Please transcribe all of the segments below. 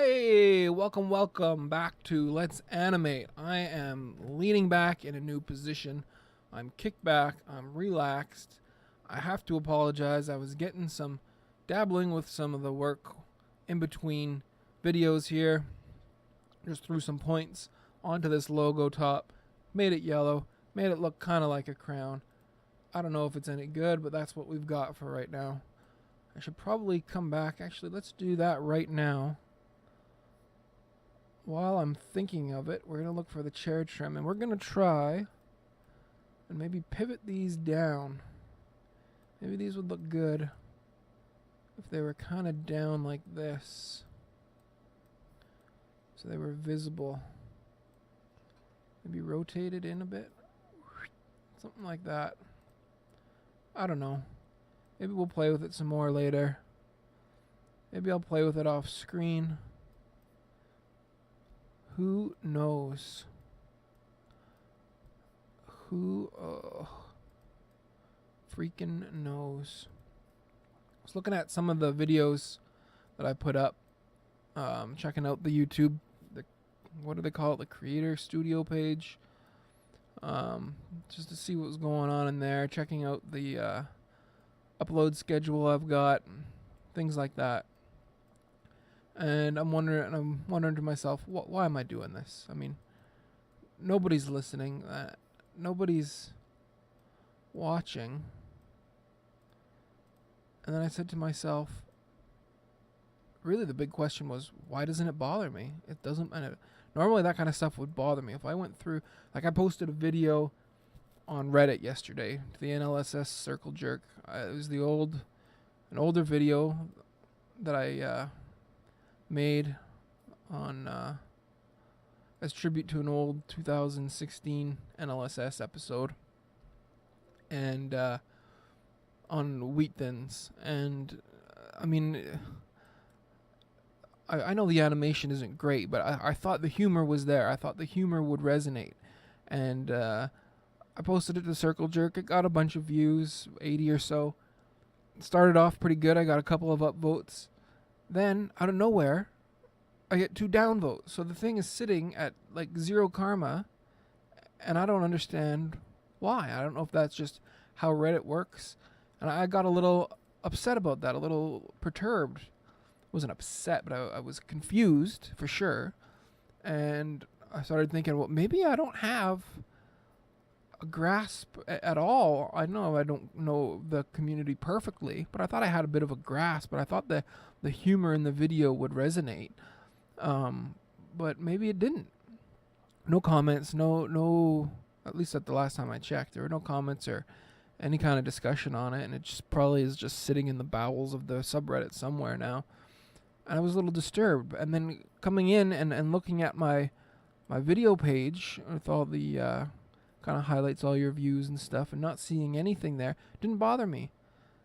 Hey, welcome back to Let's Animate. I am leaning back in a new position. I'm kicked back, I'm relaxed. I have to apologize. I was getting some dabbling with some of the work in between videos here. Just threw some points onto this logo top, made it yellow, made it look kind of like a crown. I don't know if it's any good, but that's what we've got for right now. I should probably come back. Actually, let's do that right now. While I'm thinking of it, we're going to look for the chair trim, and we're going to try and maybe pivot these down. Maybe these would look good if they were kind of down like this, so they were visible. Maybe rotated in a bit, something like that. I don't know. Maybe we'll play with it some more later. Maybe I'll play with it off screen. Who knows? Who freaking knows? I was looking at some of the videos that I put up, checking out the YouTube, what do they call it, the creator studio page, just to see what was going on in there, checking out the upload schedule I've got, things like that. And I'm wondering to myself, why am I doing this? I mean, nobody's listening, nobody's watching. And then I said to myself, really the big question was, why doesn't it bother me? It doesn't. Normally that kind of stuff would bother me. If I went through, like I posted a video on Reddit yesterday, to the NLSS circle jerk. It was an older video that I made on as tribute to an old 2016 NLSS episode, and on wheat thins. And I mean, I know the animation isn't great, but I thought the humor was there. I thought the humor would resonate, and I posted it to Circle Jerk. It got a bunch of views, 80 or so. It started off pretty good. I got a couple of upvotes. Then, out of nowhere, I get 2 downvotes. So the thing is sitting at like 0 karma, and I don't understand why. I don't know if that's just how Reddit works. And I got a little upset about that, a little perturbed. I wasn't upset, but I was confused for sure. And I started thinking, well, maybe I don't have a grasp at all. I know I don't know the community perfectly, but I thought I had a bit of a grasp. But I thought the humor in the video would resonate. But maybe it didn't. No comments, no, at least at the last time I checked, there were no comments or any kind of discussion on it, and it just probably is just sitting in the bowels of the subreddit somewhere now. And I was a little disturbed. And then coming in and looking at my video page with all the kind of highlights all your views and stuff, and not seeing anything there didn't bother me.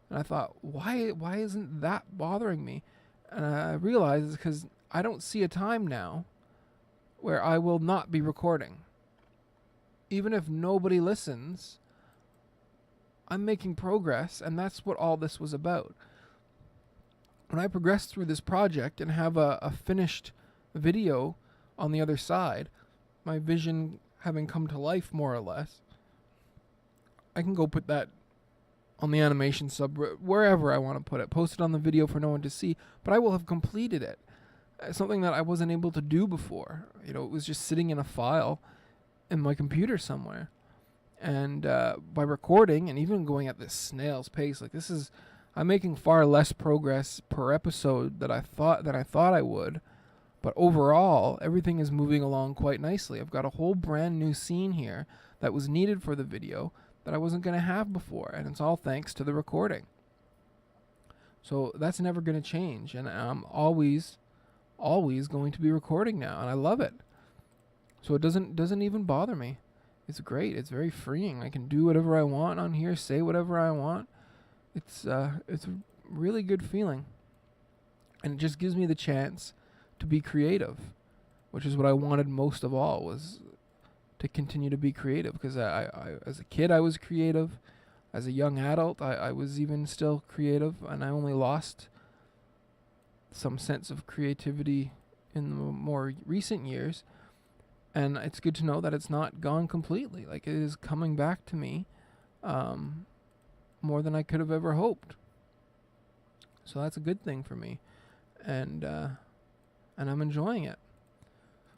And I thought, why isn't that bothering me? And I realized it's because I don't see a time now where I will not be recording. Even if nobody listens, I'm making progress, and that's what all this was about. When I progress through this project and have a finished video on the other side, my vision having come to life more or less, I can go put that on the animation subreddit, wherever I want to put it, post it on the video for no one to see, but I will have completed it. Something that I wasn't able to do before. You know, it was just sitting in a file in my computer somewhere. And by recording and even going at this snail's pace, like I'm making far less progress per episode than I thought I would. But overall, everything is moving along quite nicely. I've got a whole brand new scene here that was needed for the video that I wasn't going to have before, and it's all thanks to the recording. So that's never going to change, and I'm always going to be recording now, and I love it. So it doesn't even bother me. It's great. It's very freeing. I can do whatever I want on here, say whatever I want. It's a really good feeling, and it just gives me the chance to be creative, which is what I wanted most of all, was to continue to be creative. Because I as a kid I was creative, as a young adult I was even still creative, and I only lost some sense of creativity in the more recent years, and it's good to know that it's not gone completely. Like, it is coming back to me more than I could have ever hoped. So that's a good thing for me, and I'm enjoying it.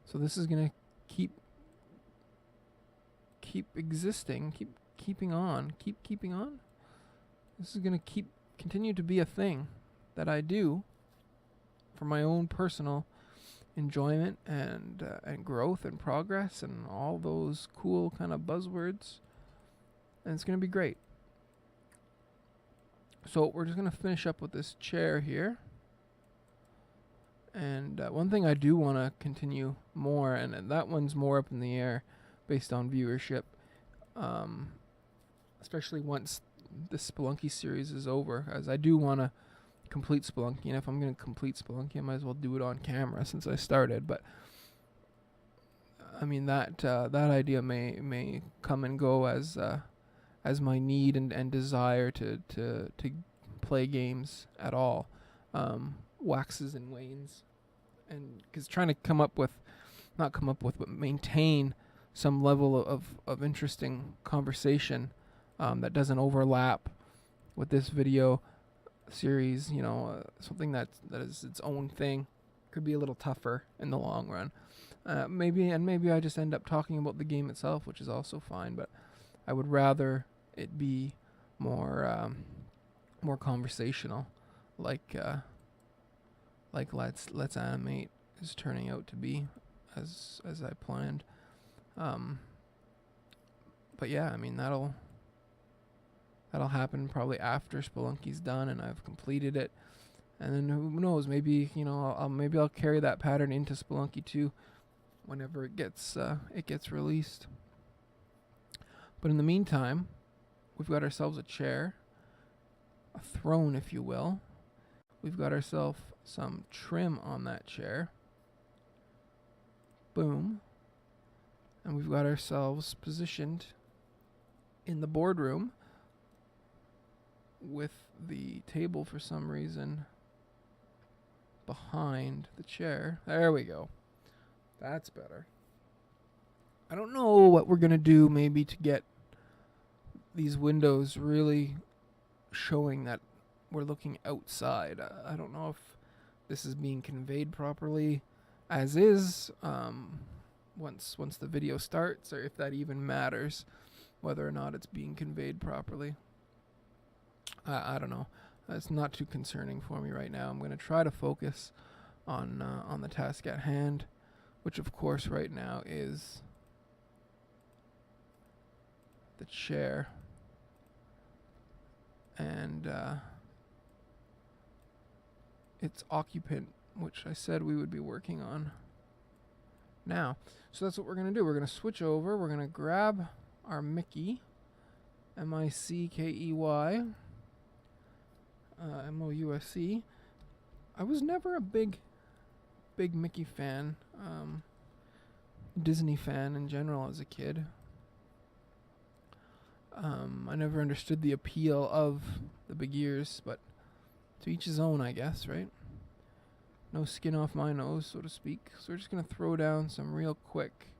So this is gonna keep existing, keeping on. This is gonna continue to be a thing that I do for my own personal enjoyment and growth and progress and all those cool kind of buzzwords, and it's gonna be great. So we're just gonna finish up with this chair here. And one thing I do want to continue more, and that one's more up in the air based on viewership, especially once the Spelunky series is over, as I do want to complete Spelunky, and if I'm going to complete Spelunky, I might as well do it on camera since I started. But I mean, that idea may come and go as my need and desire to play games at all waxes and wanes. And because trying to but maintain some level of interesting conversation that doesn't overlap with this video series, something that is its own thing, could be a little tougher in the long run. Maybe I just end up talking about the game itself, which is also fine, but I would rather it be more conversational, like Let's Animate is turning out to be, as I planned. But yeah, I mean, that'll happen probably after Spelunky's done and I've completed it, and then who knows, maybe I'll carry that pattern into Spelunky 2 whenever it gets released. But in the meantime, we've got ourselves a chair, a throne, if you will. We've got ourselves some trim on that chair. Boom. And we've got ourselves positioned in the boardroom with the table for some reason behind the chair. There we go. That's better. I don't know what we're going to do maybe to get these windows really showing that we're looking outside. I don't know if this is being conveyed properly as is once the video starts, or if that even matters, whether or not it's being conveyed properly. I don't know. It's not too concerning for me right now. I'm going to try to focus on the task at hand, which of course right now is the chair and its occupant, which I said we would be working on now. So that's what we're going to do. We're going to switch over. We're going to grab our Mickey, Mickey, Mousc. I was never a big Mickey fan, Disney fan in general as a kid. I never understood the appeal of the big ears, but to each his own, I guess, right? No skin off my nose, so to speak. So we're just going to throw down some real quick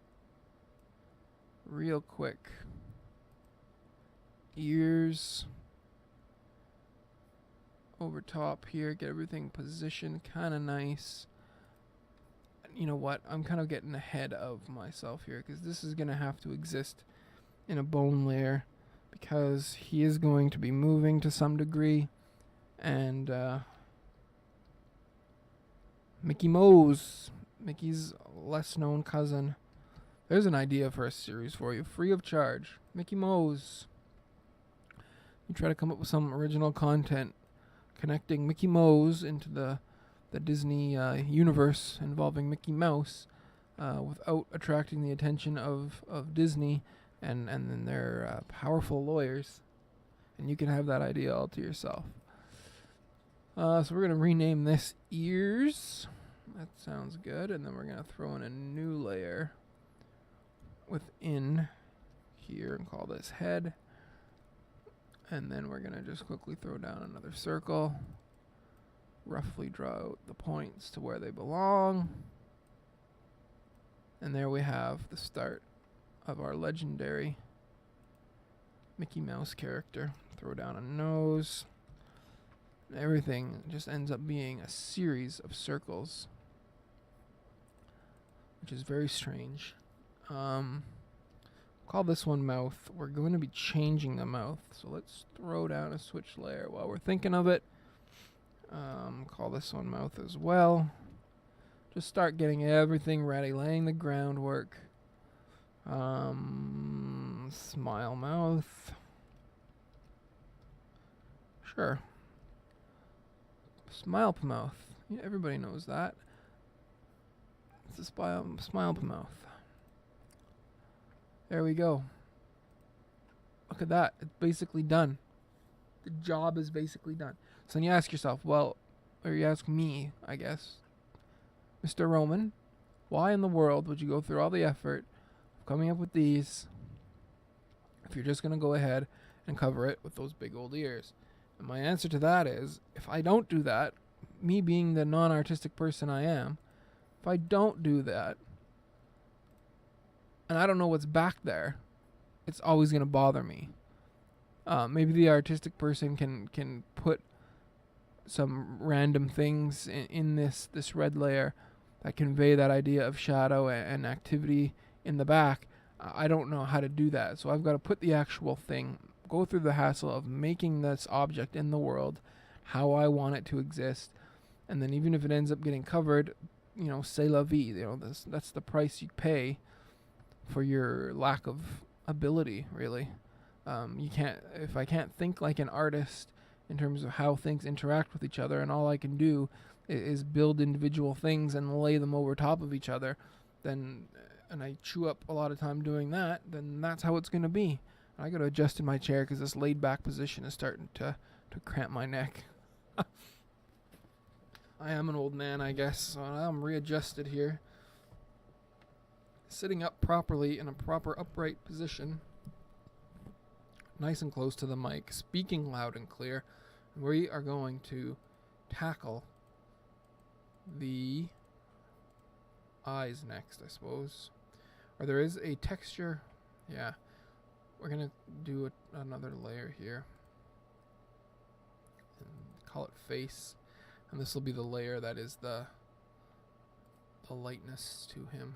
ears over top here. Get everything positioned kind of nice. You know what? I'm kind of getting ahead of myself here, because this is going to have to exist in a bone layer, because he is going to be moving to some degree. And Mickey Mouse, Mickey's less known cousin. There's an idea for a series for you, free of charge. Mickey Mouse. You try to come up with some original content connecting Mickey Mouse into the Disney universe involving Mickey Mouse without attracting the attention of Disney and then their powerful lawyers. And you can have that idea all to yourself. So we're going to rename this Ears. That sounds good. And then we're going to throw in a new layer within here and call this Head. And then we're going to just quickly throw down another circle. Roughly draw out the points to where they belong. And there we have the start of our legendary Mickey Mouse character. Throw down a nose. Everything just ends up being a series of circles, which is very strange. Call this one mouth. We're going to be changing the mouth, so let's throw down a switch layer while we're thinking of it. Call this one mouth as well. Just start getting everything ready, laying the groundwork. Smile mouth. Sure. Smile mouth. Yeah, everybody knows that. It's a smile mouth. There we go. Look at that. It's basically done. The job is basically done. So then you ask yourself, well, or you ask me, I guess, Mr. Roman, why in the world would you go through all the effort of coming up with these if you're just going to go ahead and cover it with those big old ears? And my answer to that is, if I don't do that, me being the non-artistic person I am, if I don't do that, and I don't know what's back there, it's always going to bother me. Maybe the artistic person can put some random things in this red layer that convey that idea of shadow and activity in the back. I don't know how to do that, so I've got to put the actual thing, go through the hassle of making this object in the world how I want it to exist, and then even if it ends up getting covered, c'est la vie. That's the price you pay for your lack of ability, really. If I can't think like an artist in terms of how things interact with each other, and all I can do is build individual things and lay them over top of each other, and I chew up a lot of time doing that, then that's how it's going to be. I got to adjust in my chair because this laid back position is starting to cramp my neck. I am an old man, I guess, so I'm readjusted here. Sitting up properly in a proper upright position, nice and close to the mic, speaking loud and clear. We are going to tackle the eyes next, I suppose. Or there is a texture. Yeah. We're going to do another layer here. And call it face. And this will be the layer that is the lightness to him.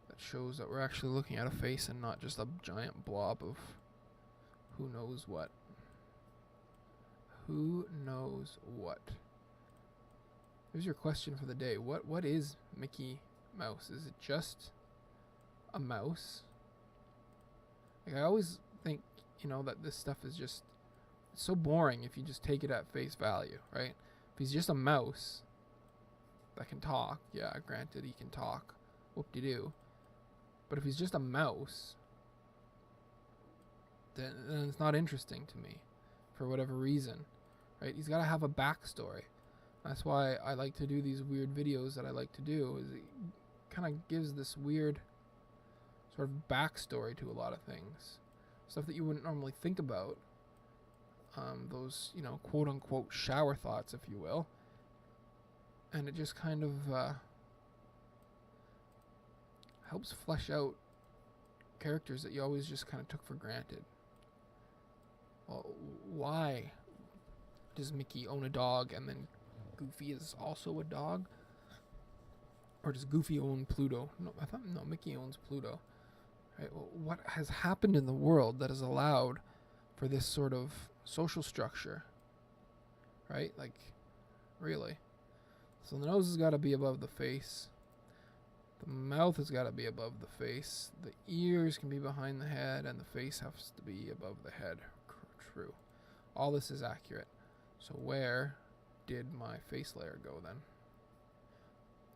That shows that we're actually looking at a face and not just a giant blob of who knows what. Who knows what? Here's your question for the day. What is Mickey Mouse? Is it just a mouse? Like, I always think, that this stuff is just so boring if you just take it at face value, right? If he's just a mouse that can talk, yeah, granted he can talk, whoop-de-doo. But if he's just a mouse, then it's not interesting to me for whatever reason, right? He's got to have a backstory. That's why I like to do these weird videos that I like to do, is it kind of gives this weird sort of backstory to a lot of things. Stuff that you wouldn't normally think about. Those, quote-unquote shower thoughts, if you will. And it just kind of helps flesh out characters that you always just kind of took for granted. Well, why does Mickey own a dog and then Goofy is also a dog? Or does Goofy own Pluto? No, Mickey owns Pluto. Right? Well, what has happened in the world that has allowed for this sort of social structure? Right? Like, really? So the nose has got to be above the face. The mouth has got to be above the face. The ears can be behind the head, and the face has to be above the head. True. All this is accurate. So where did my face layer go then?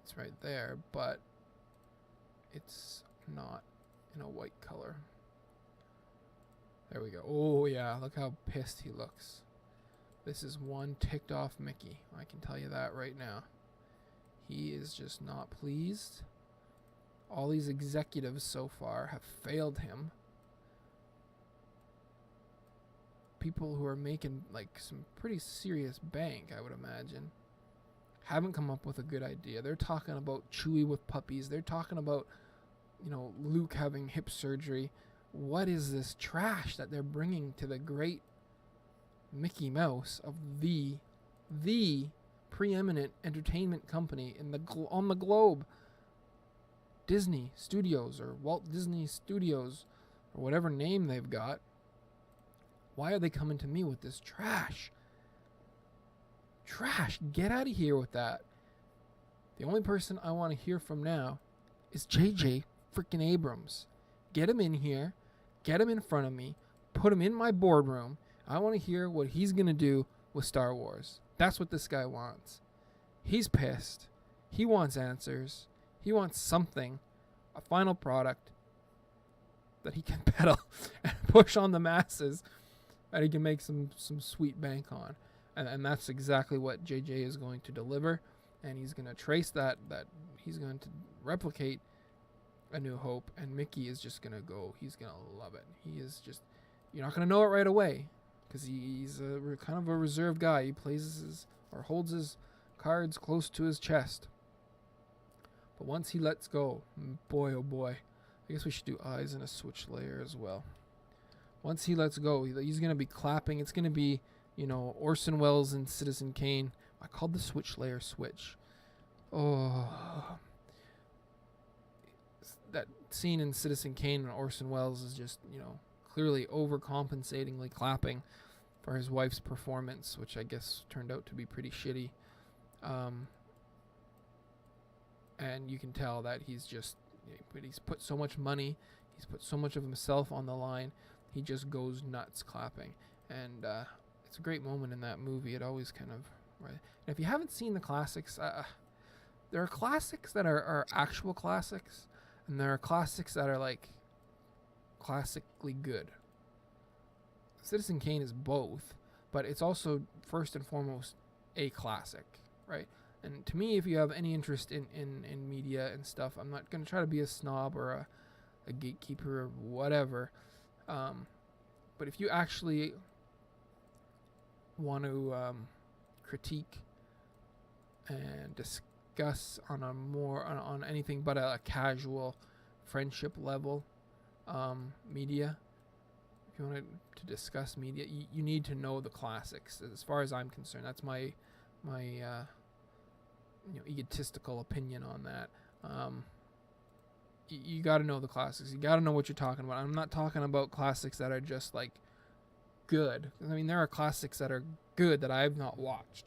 It's right there, but it's not in a white color. There we go. Oh yeah, look how pissed he looks. This is one ticked off Mickey. I can tell you that right now. He is just not pleased. All these executives so far have failed him. People who are making like some pretty serious bank, I would imagine, haven't come up with a good idea. They're talking about Chewie with puppies. They're talking about, Luke having hip surgery. What is this trash that they're bringing to the great Mickey Mouse of the preeminent entertainment company on the globe? Disney Studios, or Walt Disney Studios, or whatever name they've got. Why are they coming to me with this trash? Trash. Get out of here with that. The only person I want to hear from now is JJ freaking Abrams. Get him in here. Get him in front of me. Put him in my boardroom. I want to hear what he's going to do with Star Wars. That's what this guy wants. He's pissed. He wants answers. He wants something. A final product that he can peddle and push on the masses that he can make some sweet bank on. And that's exactly what JJ is going to deliver. And he's going to trace that he's going to replicate A New Hope. And Mickey is just going to go. He's going to love it. He is just, you're not going to know it right away, because he's kind of a reserved guy. He holds his cards close to his chest. But once he lets go, boy oh boy, I guess we should do eyes in a switch layer as well. Once he lets go, he's going to be clapping. It's going to be, Orson Welles and Citizen Kane. I called the switch layer switch. Oh. That scene in Citizen Kane and Orson Welles is just, clearly overcompensatingly clapping for his wife's performance, which I guess turned out to be pretty shitty. And you can tell that he's put so much money, he's put so much of himself on the line, he just goes nuts clapping. And it's a great moment in that movie. It always kind of, right? And if you haven't seen the classics, there are classics that are actual classics, and there are classics that are like classically good. Citizen Kane is both, but it's also first and foremost a classic, right? And to me, if you have any interest in media and stuff, I'm not going to try to be a snob or a gatekeeper or whatever. But if you actually want to critique and discuss on anything but a casual friendship level media, if you want to discuss media, you need to know the classics. As far as I'm concerned, that's my egotistical opinion on that. You got to know the classics. You got to know what you're talking about. I'm not talking about classics that are just like good. I mean, there are classics that are good that I've not watched.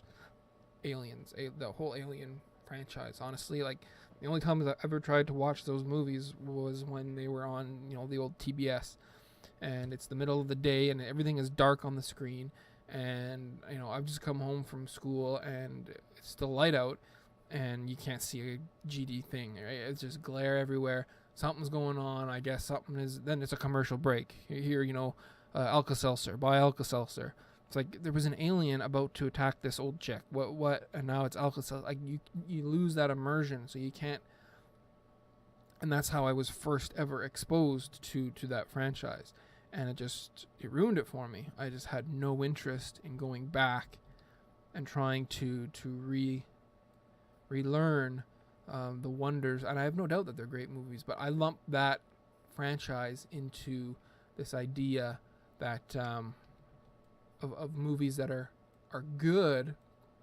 Aliens, the whole Alien franchise. Honestly, like the only time I ever tried to watch those movies was when they were on, the old TBS, and it's the middle of the day and everything is dark on the screen, and I've just come home from school and it's still light out, and you can't see a GD thing, right? It's just glare everywhere. Something's going on. I guess something is. Then it's a commercial break. You hear, Alka-Seltzer. Buy Alka-Seltzer. It's like there was an alien about to attack this old chick. What? And now it's Alka-Seltzer. Like you lose that immersion, so you can't. And that's how I was first ever exposed to that franchise, and it ruined it for me. I just had no interest in going back and trying to relearn the wonders, and I have no doubt that they're great movies, but I lump that franchise into this idea that of movies that are good,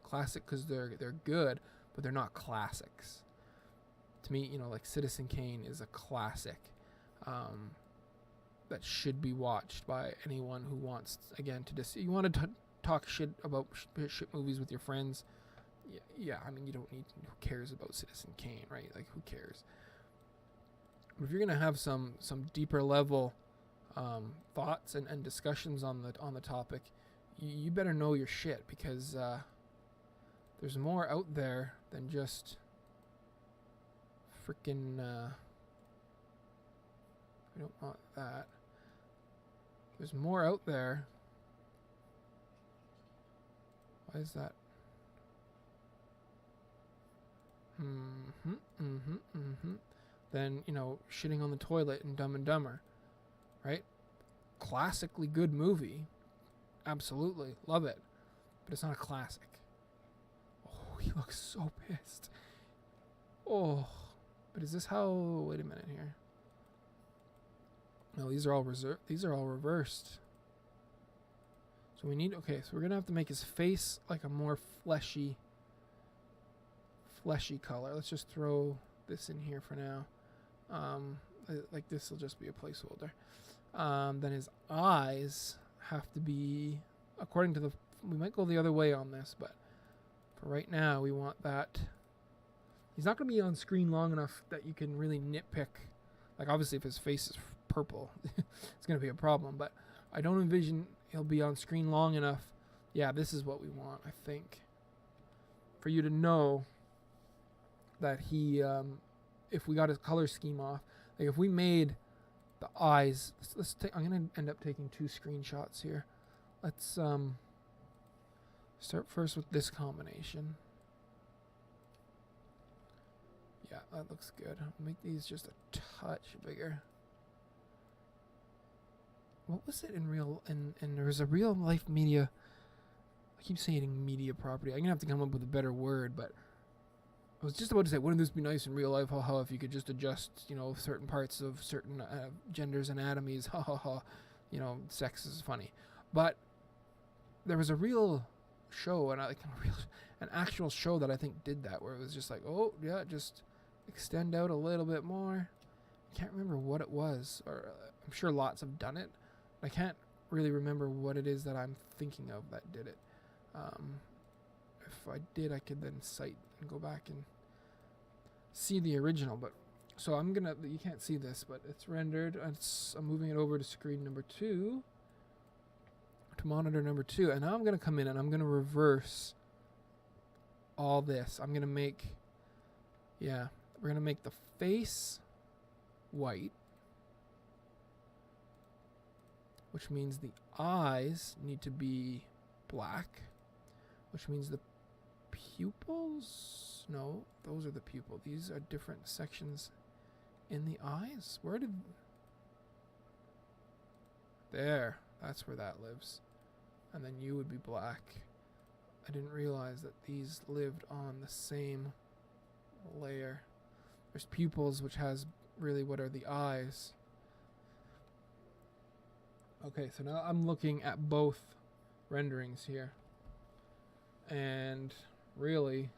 classic because they're good, but they're not classics. To me, like Citizen Kane is a classic that should be watched by anyone who wants, again, you want to talk shit about shit movies with your friends. Yeah, I mean, you don't need, who cares about Citizen Kane, right? Like, who cares? But if you're going to have some deeper level thoughts and discussions on the topic, you better know your shit, because there's more out there than just freaking we don't want that. There's more out there. Why is that? Then, shitting on the toilet in Dumb and Dumber, right? Classically good movie. Absolutely. Love it. But it's not a classic. Oh, he looks so pissed. Oh, but is this how? Wait a minute here. No, these are all reserved. These are all reversed. So we need. Okay, so we're gonna have to make his face like a more fleshy color. Let's just throw this in here for now. Like this will just be a placeholder. Then his eyes have to be, according to the. We might go the other way on this, but for right now we want that. He's not going to be on screen long enough that you can really nitpick. Like obviously if his face is purple, it's going to be a problem. But I don't envision he'll be on screen long enough. Yeah, this is what we want, I think, for you to know that he, if we got his color scheme off, like if we made the eyes, let's take. I'm gonna end up taking 2 screenshots here. Let's start first with this combination. Yeah, that looks good. I'll make these just a touch bigger. What was it in real? And there was a real life media. I keep saying media property. I'm gonna have to come up with a better word, but I was just about to say, wouldn't this be nice in real life? How if you could just adjust, certain parts of certain genders' anatomies. Ha ha ha. Sex is funny, but there was a real show, and an actual show that I think did that, where it was just like, oh yeah, just extend out a little bit more. I can't remember what it was, or I'm sure lots have done it. I can't really remember what it is that I'm thinking of that did it. If I did, I could then cite and go back and see the original. But so you can't see this, but it's rendered. I'm moving it over to screen number 2, to monitor number 2, and now I'm gonna come in and I'm gonna reverse all this. I'm gonna make, we're gonna make the face white, which means the eyes need to be black, which means the pupils, no, those are the pupil. These are different sections in the eyes. There, that's where that lives. And then you would be black. I didn't realize that these lived on the same layer. There's pupils, which has really what are the eyes. Okay, so now I'm looking at both renderings here. And really,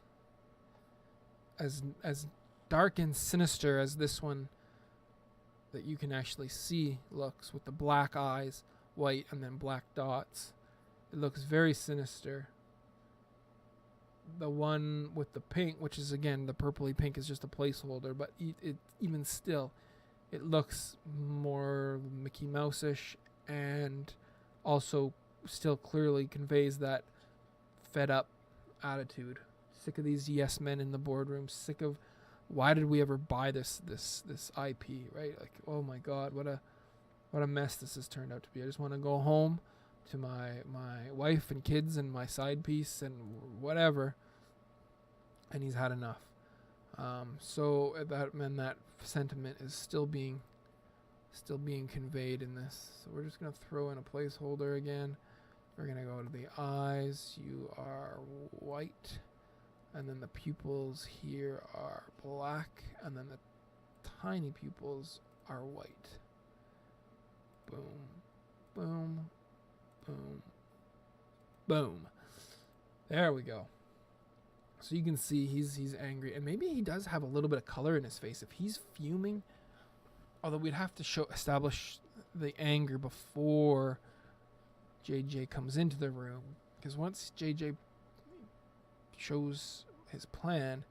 as dark and sinister as this one that you can actually see looks, with the black eyes, white, and then black dots, it looks very sinister. The one with the pink, which is again the purpley pink, is just a placeholder, but it even still, it looks more Mickey Mouse-ish, and also still clearly conveys that fed up attitude. Sick of these yes men in the boardroom. Sick of, why did we ever buy this IP, right? Like, oh my God, what a mess this has turned out to be. I just want to go home to my wife and kids and my side piece and whatever. And he's had enough. So that sentiment is still being conveyed in this. So we're just gonna throw in a placeholder again. We're gonna go to the eyes. You are white, and then the pupils here are black, and then the tiny pupils are white. Boom, boom, boom, boom. There we go. So you can see he's angry, and maybe he does have a little bit of color in his face. If he's fuming, although we'd have to establish the anger before JJ comes into the room, because once JJ shows his plan,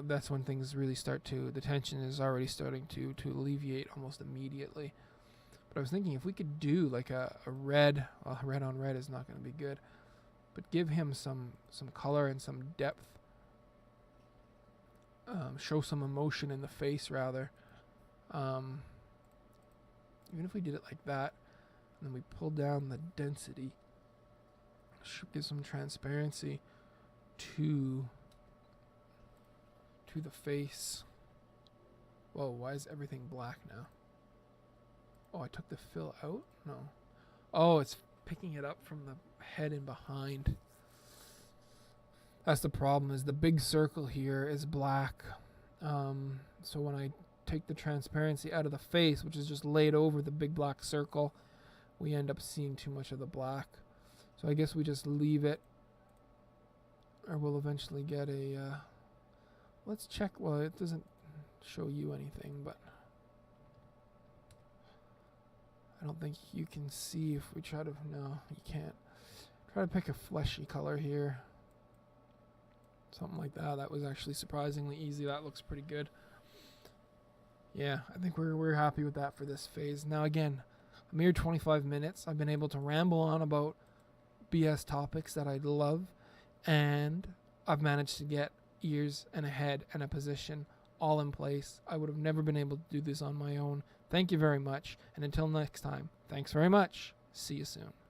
that's when things really start to, the tension is already starting to alleviate almost immediately. But I was thinking if we could do like a red, well, red on red is not going to be good, but give him some color and some depth, show some emotion in the face rather. Even if we did it like that, and then we pull down the density, should give some transparency to the face. Whoa, why is everything black now? Oh, I took the fill out? No. Oh, it's picking it up from the head and behind. That's the problem, is the big circle here is black. So when I take the transparency out of the face, which is just laid over the big black circle, we end up seeing too much of the black. So I guess we just leave it, or we'll eventually get a, let's check, well, it doesn't show you anything, but I don't think you can see if we try to, no, you can't. Try to pick a fleshy color here. Something like that. That was actually surprisingly easy. That looks pretty good. Yeah, I think we're happy with that for this phase. Now again, a mere 25 minutes. I've been able to ramble on about BS topics that I love, and I've managed to get ears and a head and a position all in place. I would have never been able to do this on my own. Thank you very much, and until next time, thanks very much. See you soon.